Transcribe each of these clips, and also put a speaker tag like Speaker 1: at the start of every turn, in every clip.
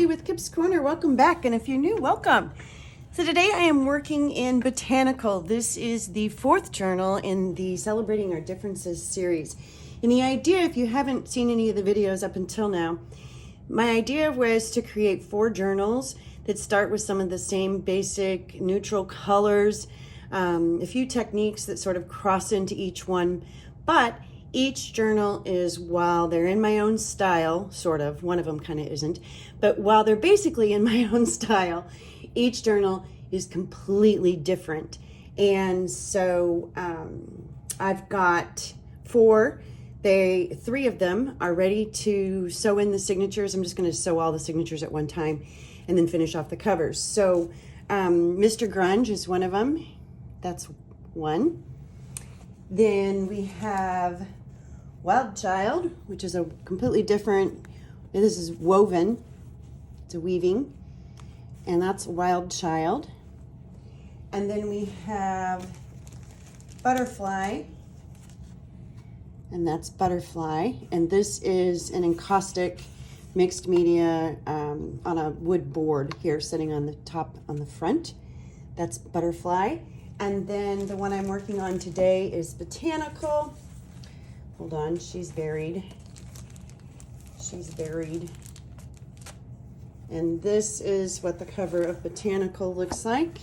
Speaker 1: with Kip's Corner. Welcome back, and if you're new, welcome. So today I am working in Botanical. This is the 4th journal in the Celebrating Our Differences series. And the idea, if you haven't seen any of the videos up until now, my idea was to create 4 journals that start with some of the same basic neutral colors, a few techniques that sort of cross into each one, but each journal is, while they're in my own style, sort of, one of them kind of isn't, but while they're basically in my own style, each journal is completely different. And so I've got 4. 3 of them are ready to sew in the signatures. I'm just going to sew all the signatures at one time and then finish off the covers. So Mr. Grunge is one of them. That's one. Then we have Wild Child, which is a completely different, this is woven, it's a weaving, and that's Wild Child. And then we have Butterfly, and that's Butterfly, and this is an encaustic mixed media on a wood board here sitting on the top on the front. That's Butterfly. And then the one I'm working on today is Botanical. Hold on, she's buried. She's buried. And this is what the cover of Botanical looks like.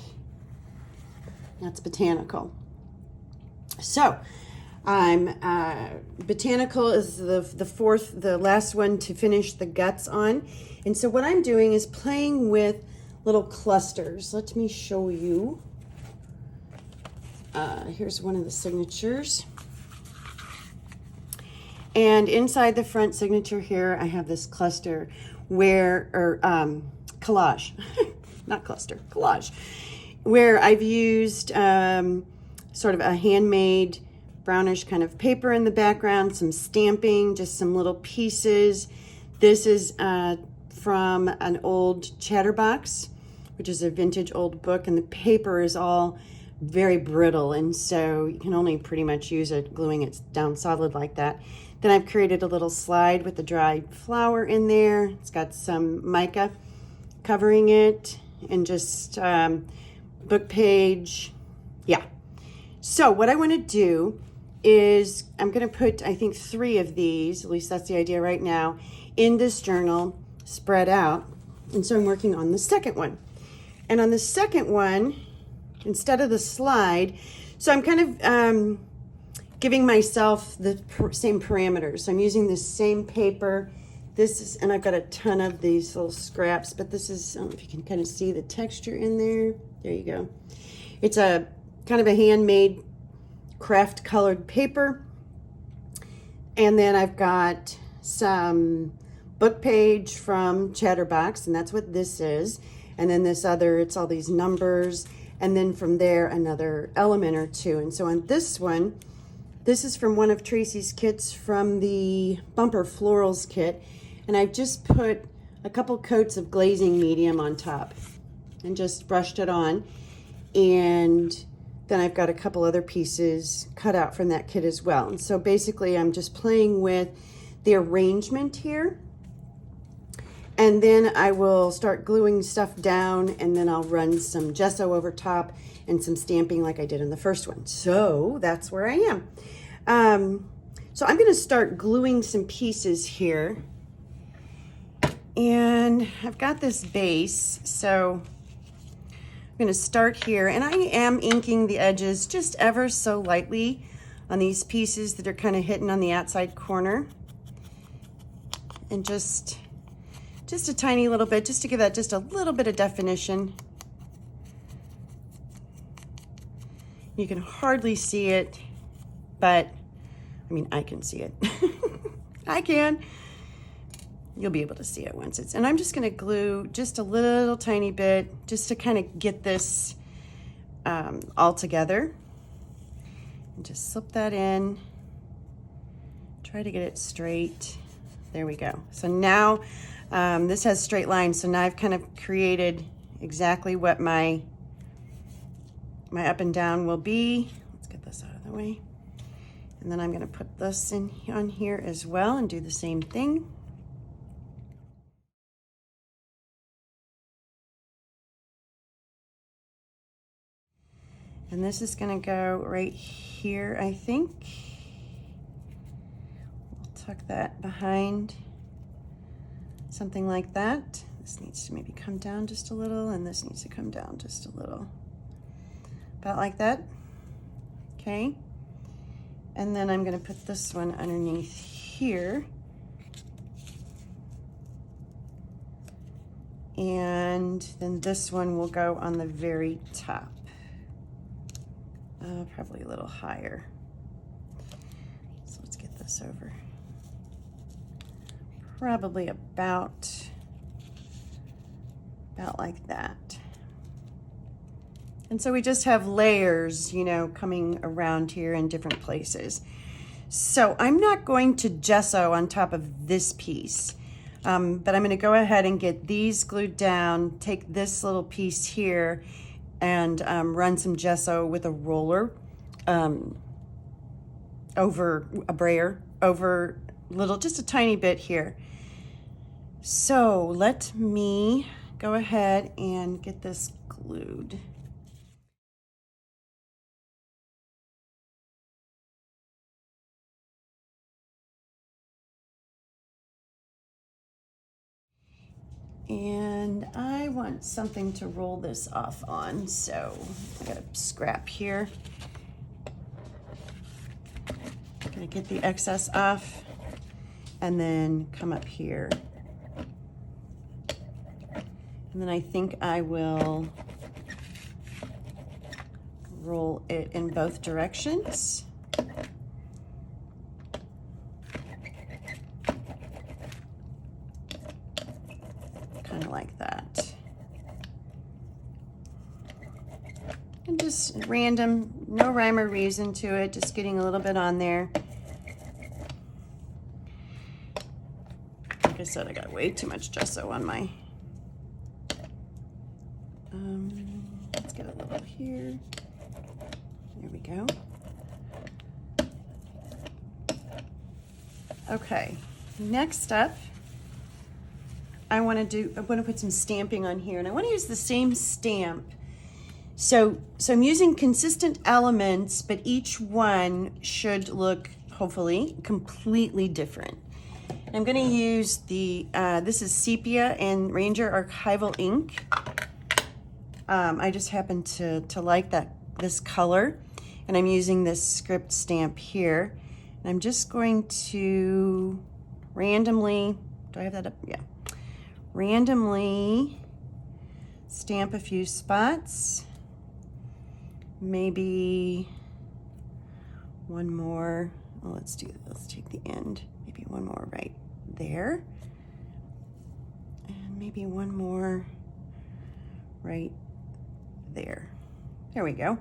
Speaker 1: That's Botanical. So, Botanical is the 4th, the last one to finish the guts on. And so what I'm doing is playing with little clusters. Let me show you. Here's one of the signatures. And inside the front signature here, I have this cluster collage, not cluster, collage, where I've used sort of a handmade brownish kind of paper in the background, some stamping, just some little pieces. This is from an old Chatterbox, which is a vintage old book, and the paper is all very brittle, and so you can only pretty much use it gluing it down solid like that. Then I've created a little slide with the dried flower in there. It's got some mica covering it, and just book page. Yeah. So what I want to do is I'm going to put, I think, 3 of these, at least that's the idea right now, in this journal, spread out. And so I'm working on the second one. And on the second one, instead of the slide, so I'm kind of giving myself the same parameters. So I'm using the same paper. This is, and I've got a ton of these little scraps, but this is, I don't know if you can kind of see the texture in there. There you go. It's a kind of a handmade craft colored paper. And then I've got some book page from Chatterbox, and that's what this is. And then this other, it's all these numbers. And then from there, another element or 2. And so on this one, this is from one of Tracy's kits from the Bumper Florals kit. And I've just put a couple coats of glazing medium on top and just brushed it on. And then I've got a couple other pieces cut out from that kit as well. And so basically I'm just playing with the arrangement here. And then I will start gluing stuff down, and then I'll run some gesso over top and some stamping like I did in the first one. So that's where I am. So I'm going to start gluing some pieces here. And I've got this base, so I'm going to start here. And I am inking the edges just ever so lightly on these pieces that are kind of hitting on the outside corner. And just a tiny little bit, just to give that just a little bit of definition. You can hardly see it, but I mean, I can see it. I can. You'll be able to see it once it's, and I'm just going to glue just a little tiny bit just to kind of get this all together. And just slip that in. Try to get it straight. There we go. So now this has straight lines, so now I've kind of created exactly what my up and down will be. Let's get this out of the way. And then I'm going to put this in on here as well and do the same thing. And this is gonna go right here, I think. We'll tuck that behind, something like that. This needs to maybe come down just a little, and this needs to come down just a little. About like that, okay? And then I'm gonna put this one underneath here. And then this one will go on the very top. Probably a little higher. So let's get this over. Probably about like that. And so we just have layers, you know, coming around here in different places. So I'm not going to gesso on top of this piece, but I'm going to go ahead and get these glued down, take this little piece here, and run some gesso with a roller over a brayer, over just a tiny bit here. So let me go ahead and get this glued. And I want something to roll this off on, so I got a scrap here. I'm gonna get the excess off and then come up here. And then I think I will roll it in both directions. Kind of like that. And just random, no rhyme or reason to it, just getting a little bit on there. Like I said, I got way too much gesso on my, let's get a little here. There we go. Okay, next up, I want to put some stamping on here, and I want to use the same stamp. So I'm using consistent elements, but each one should look, hopefully, completely different. I'm going to use the, this is Sepia and Ranger Archival ink. I just happen to like this color, and I'm using this script stamp here. And I'm just going to randomly, do I have that up? Yeah. Randomly stamp a few spots. Maybe one more. Oh, let's take the end. Maybe one more right there. And maybe one more right there. There we go.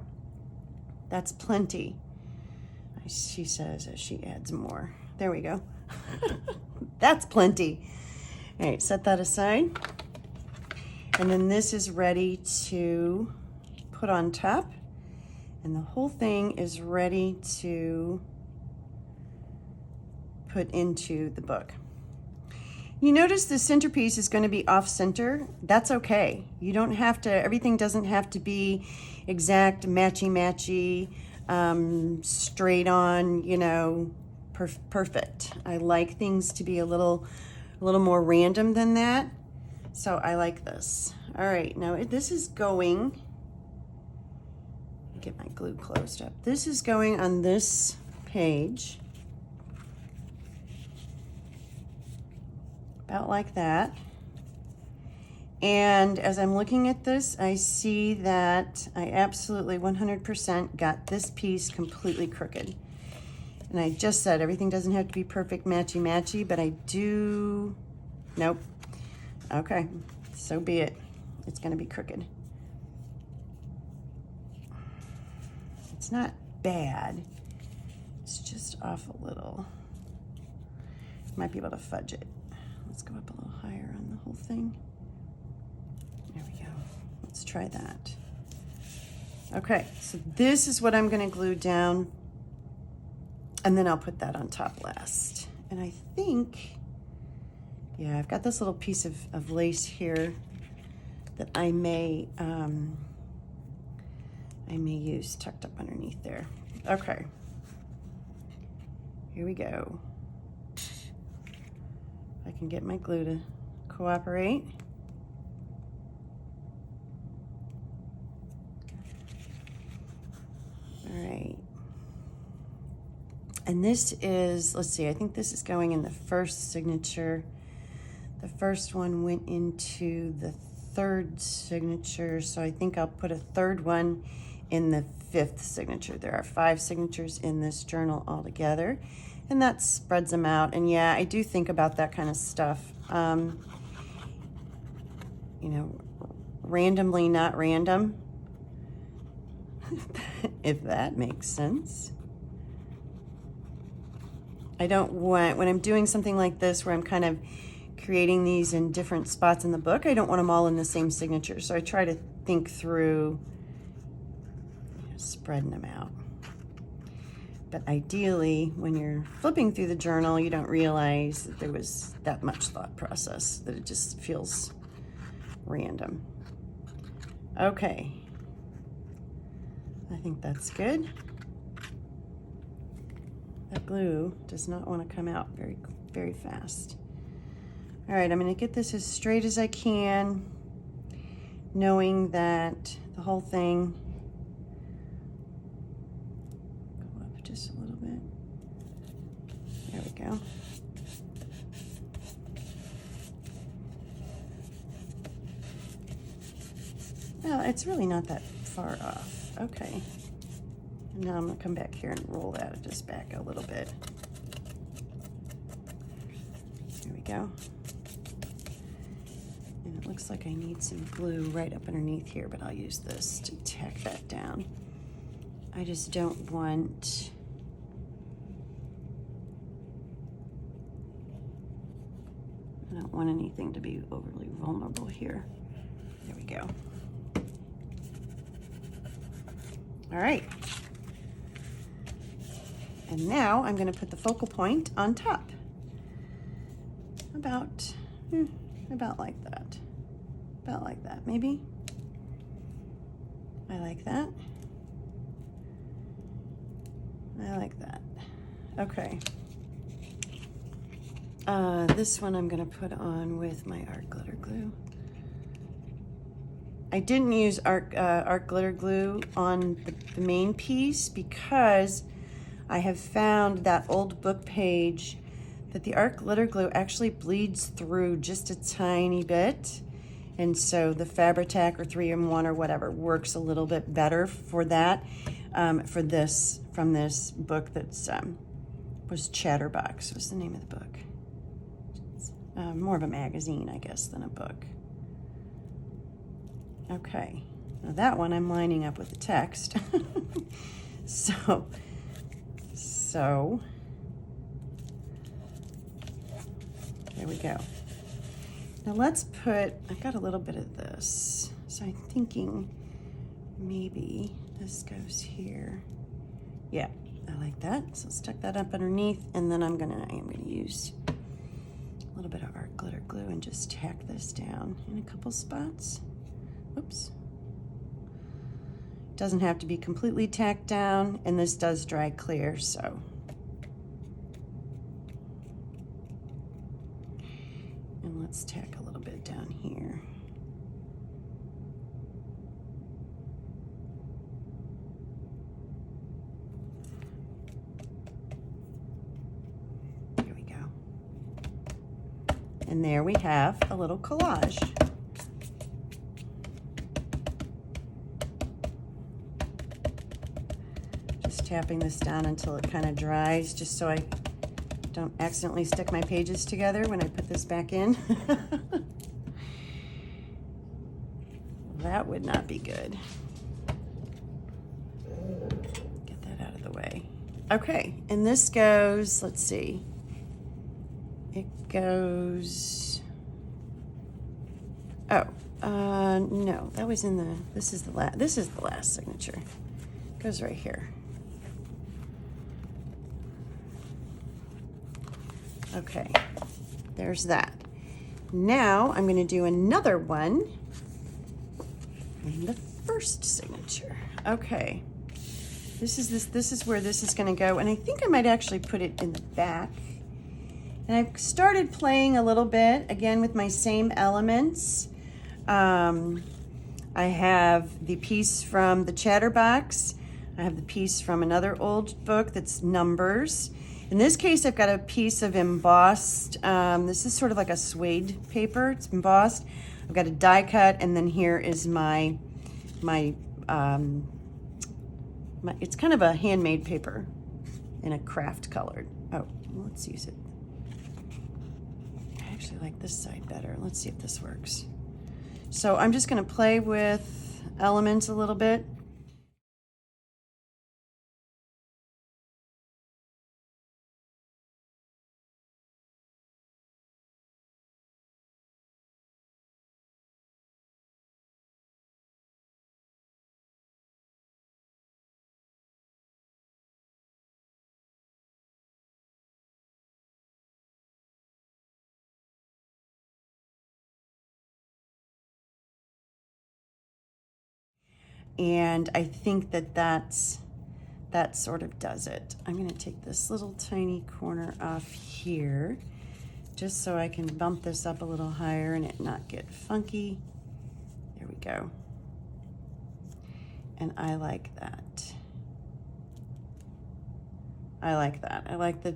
Speaker 1: That's plenty. She says as she adds more. There we go. That's plenty. All right, set that aside. And then this is ready to put on top. And the whole thing is ready to put into the book. You notice the centerpiece is going to be off center. That's okay. You don't have to, everything doesn't have to be exact, matchy-matchy, straight on, you know, perfect. I like things to be a little more random than that. So I like this. All right, now this is going, get my glue closed up. This is going on this page. About like that. And as I'm looking at this, I see that I absolutely 100% got this piece completely crooked. And I just said everything doesn't have to be perfect matchy-matchy, but I do, nope. Okay, so be it. It's gonna be crooked. It's not bad, it's just off a little. Might be able to fudge it. Let's go up a little higher on the whole thing. There we go. Let's try that. Okay, so this is what I'm gonna glue down, and then I'll put that on top last. And I think, yeah, I've got this little piece of lace here that I may I may use tucked up underneath there. Okay. Here we go. If I can get my glue to cooperate. All right. And this is, let's see, I think this is going in the first signature. The first one went into the third signature, so I think I'll put a third one in the fifth signature. There are 5 signatures in this journal altogether, and that spreads them out. And yeah, I do think about that kind of stuff. You know, randomly, not random, if that makes sense. I don't want, when I'm doing something like this where I'm kind of creating these in different spots in the book, I don't want them all in the same signature. So I try to think through spreading them out. But ideally, when you're flipping through the journal, you don't realize that there was that much thought process, that it just feels random. Okay. I think that's good. That glue does not want to come out very, very fast. All right, I'm going to get this as straight as I can, knowing that the whole thing, go up just a little bit. There we go. Well, it's really not that far off. Okay. Now I'm going to come back here and roll that just back a little bit. There we go. And it looks like I need some glue right up underneath here, but I'll use this to tack that down. I just don't want anything to be overly vulnerable here. There we go. All right. And now I'm going to put the focal point on top. About like that. About like that, maybe. I like that. I like that. Okay. This one I'm going to put on with my art glitter glue. I didn't use art glitter glue on the main piece because I have found that old book page that the art glitter glue actually bleeds through just a tiny bit. And so the Fabri-Tac or 3-in-1 or whatever works a little bit better for that, from this book that's, was Chatterbox was the name of the book. More of a magazine, I guess, than a book. Okay, now that one I'm lining up with the text. So, there we go. Now let's put, I've got a little bit of this, so I'm thinking maybe this goes here. Yeah, I like that. So let's tuck that up underneath, and then I am gonna use a little bit of art glitter glue and just tack this down in a couple spots. Oops. Doesn't have to be completely tacked down, and this does dry clear, so. And let's tack a little bit down here. There we go. And there we have a little collage. Tapping this down until it kind of dries, just so I don't accidentally stick my pages together when I put this back in. That would not be good. Get that out of the way. Okay, and this goes, let's see. It goes, no, that was in the, this is the last signature. It goes right here. Okay, there's that. Now I'm going to do another one in the first signature. Okay. This is where this is going to go, and I think I might actually put it in the back. And I've started playing a little bit again with my same elements. I have the piece from the Chatterbox. I have the piece from another old book that's numbers. In this case, I've got a piece of embossed, this is sort of like a suede paper, it's embossed. I've got a die cut, and then here is my it's kind of a handmade paper in a craft colored. Oh, let's use it. I actually like this side better. Let's see if this works. So I'm just going to play with elements a little bit. And I think that sort of does it. I'm going to take this little tiny corner off here just so I can bump this up a little higher and it not get funky. There we go. And I like that. I like that. I like the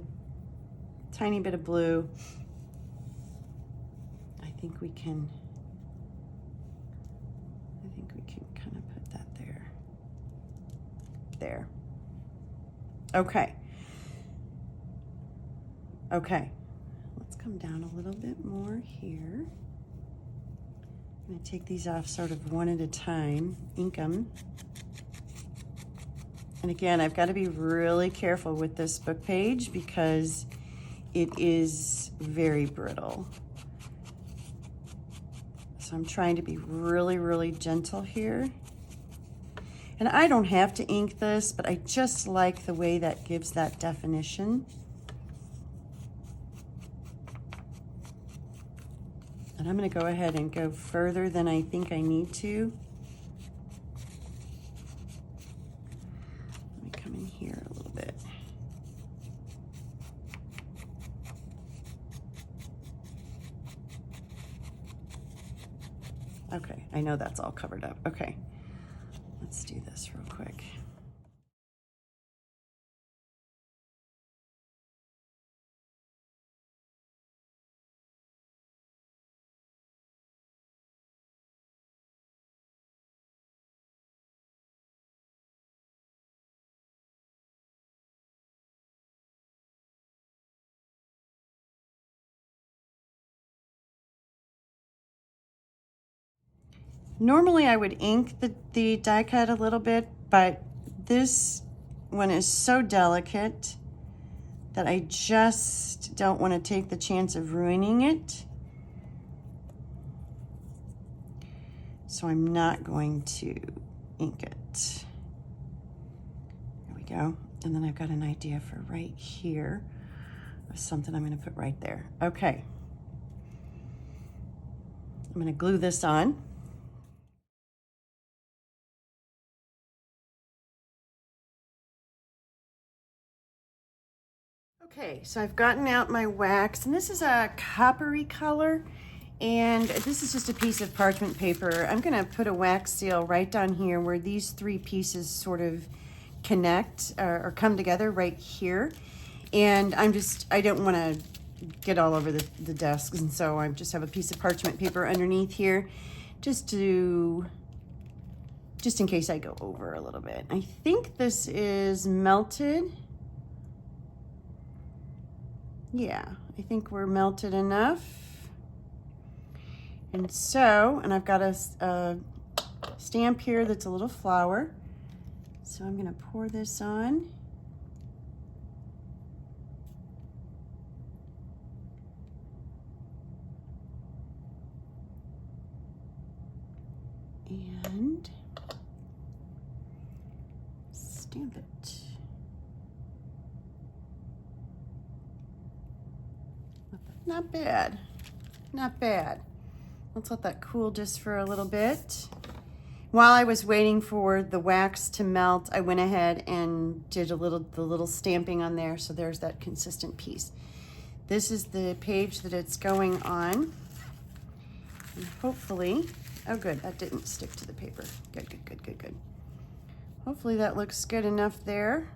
Speaker 1: tiny bit of blue. I think we can kind of put that there. There. Okay. Okay. Let's come down a little bit more here. I'm going to take these off sort of one at a time, ink them. And again, I've got to be really careful with this book page because it is very brittle. So I'm trying to be really, really gentle here. And I don't have to ink this, but I just like the way that gives that definition. And I'm going to go ahead and go further than I think I need to. Let me come in here a little bit. Okay, I know that's all covered up. Okay, let's do this real quick. Normally I would ink the die cut a little bit, but this one is so delicate that I just don't want to take the chance of ruining it. So I'm not going to ink it. There we go. And then I've got an idea for right here of something I'm going to put right there. Okay. I'm going to glue this on. Okay, so I've gotten out my wax, and this is a coppery color, and this is just a piece of parchment paper. I'm gonna put a wax seal right down here where these three pieces sort of connect or come together right here. And I don't wanna get all over the desks, and so I just have a piece of parchment paper underneath here just in case I go over a little bit. I think this is melted. Yeah, I think we're melted enough. And so, and I've got a stamp here that's a little flower. So I'm gonna pour this on. And stamp it. Not bad, not bad. Let's let that cool just for a little bit. while I was waiting for the wax to melt, I went ahead and did the little stamping on there, so there's that consistent piece. This is the page that it's going on. And hopefully, oh good, that didn't stick to the paper. Good, good, good, good, good. Hopefully that looks good enough there.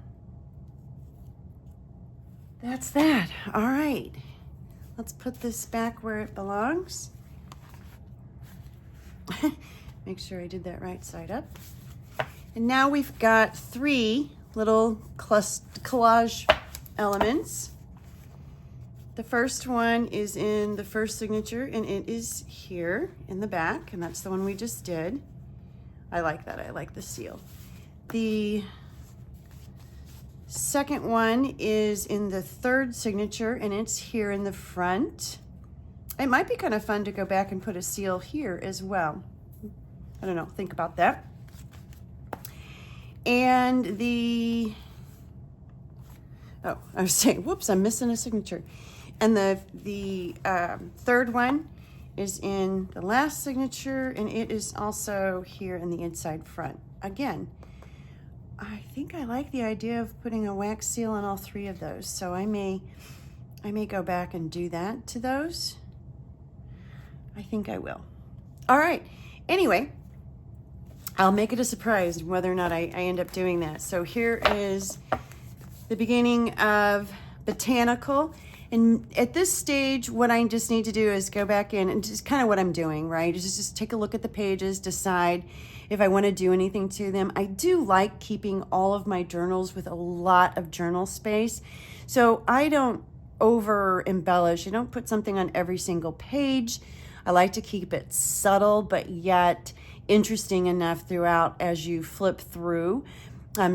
Speaker 1: That's that. All right. Let's put this back where it belongs. Make sure I did that right side up. And now we've got 3 little collage elements. The first one is in the first signature, and it is here in the back, and that's the one we just did. I like that. I like the seal. The second one is in the third signature, and it's here in the front. It might be kind of fun to go back and put a seal here as well. I don't know, think about that. And the, oh, I was saying, whoops, I'm missing a signature. And the third one is in the last signature, and it is also here in the inside front. Again, I think I like the idea of putting a wax seal on all 3 of those, so I may go back and do that to those. I think I will. All right, anyway, I'll make it a surprise whether or not I end up doing that. So here is the beginning of Botanical. And at this stage, what I just need to do is go back in and just kind of what I'm doing, right? Is just take a look at the pages, decide if I want to do anything to them. I do like keeping all of my journals with a lot of journal space. So I don't over embellish. I don't put something on every single page. I like to keep it subtle, but yet interesting enough throughout as you flip through.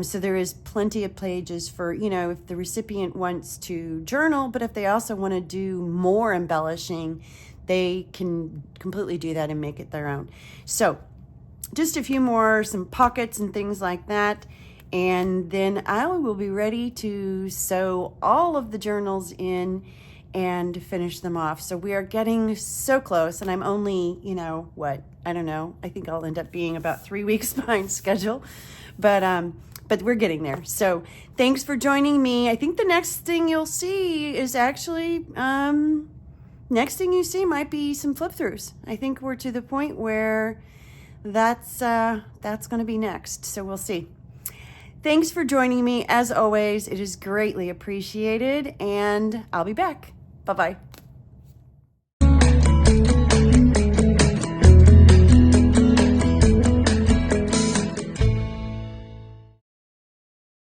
Speaker 1: So there is plenty of pages for, you know, if the recipient wants to journal, but if they also want to do more embellishing, they can completely do that and make it their own. So just a few more, some pockets and things like that. And then I will be ready to sew all of the journals in and finish them off. So we are getting so close, and I'm only, you know, what, I don't know, I think I'll end up being about 3 weeks behind schedule, but we're getting there. So thanks for joining me. I think the next thing you'll see is actually, next thing you see might be some flip throughs. I think we're to the point where that's going to be next. So we'll see. Thanks for joining me. As always, it is greatly appreciated, and I'll be back. Bye-bye.